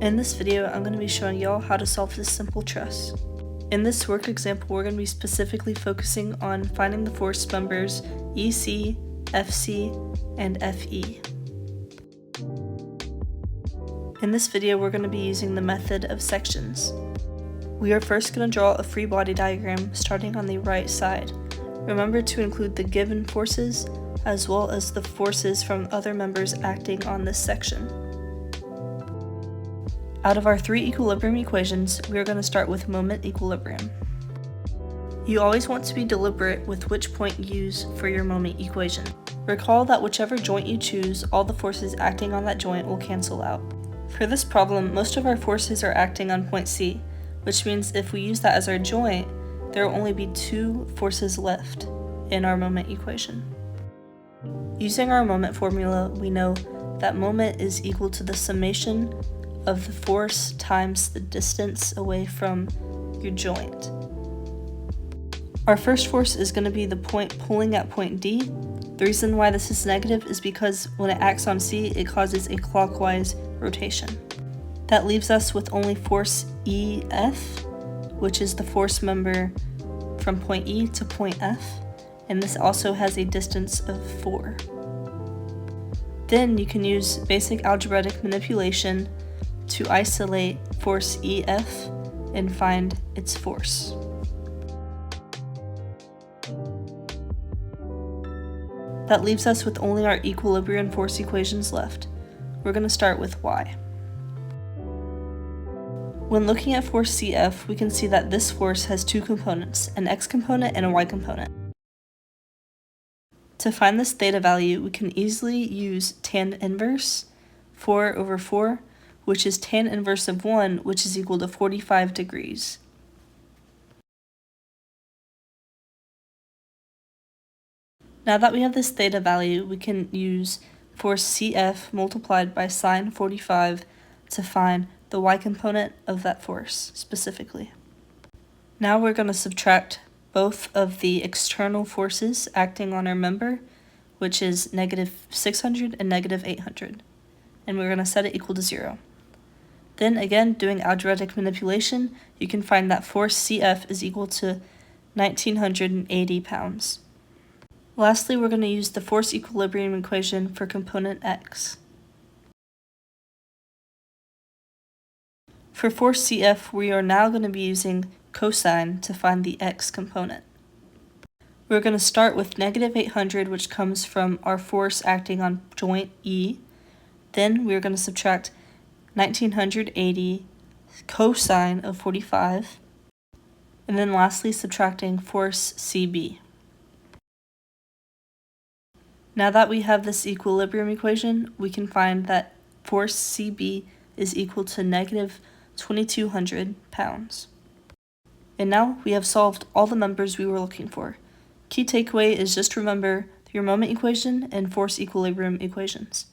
In this video, I'm going to be showing y'all how to solve this simple truss. In this work example, we're going to be specifically focusing on finding the force members EC, FC, and FE. In this video, we're going to be using the method of sections. We are first going to draw a free body diagram starting on the right side. Remember to include the given forces as well as the forces from other members acting on this section. Out of our three equilibrium equations, we are going to start with moment equilibrium. You always want to be deliberate with which point you use for your moment equation. Recall that whichever joint you choose, all the forces acting on that joint will cancel out. For this problem, most of our forces are acting on point C, which means if we use that as our joint, there will only be two forces left in our moment equation. Using our moment formula, we know that moment is equal to the summation of the force times the distance away from your joint. Our first force is going to be the point pulling at point D. The reason why this is negative is because when it acts on C, it causes a clockwise rotation. That leaves us with only force EF, which is the force member from point E to point F, and this also has a distance of 4. Then you can use basic algebraic manipulation to isolate force EF and find its force. That leaves us with only our equilibrium force equations left. We're going to start with Y. When looking at force CF, we can see that this force has two components, an X component and a Y component. To find this theta value, we can easily use tan inverse 4 over 4, which is tan inverse of 1, which is equal to 45 degrees. Now that we have this theta value, we can use force CF multiplied by sine 45 to find the Y component of that force specifically. Now we're going to subtract both of the external forces acting on our member, which is negative 600 and negative 800, and we're going to set it equal to 0. Then again, doing algebraic manipulation, you can find that force CF is equal to 1980 pounds. Lastly, we're going to use the force equilibrium equation for component X. For force CF, we are now going to be using cosine to find the X component. We're going to start with negative 800, which comes from our force acting on joint E. Then we're going to subtract 1980 cosine of 45. And then lastly, subtracting force CB. Now that we have this equilibrium equation, we can find that force CB is equal to negative 2200 pounds. And now we have solved all the members we were looking for. Key takeaway is just remember your moment equation and force equilibrium equations.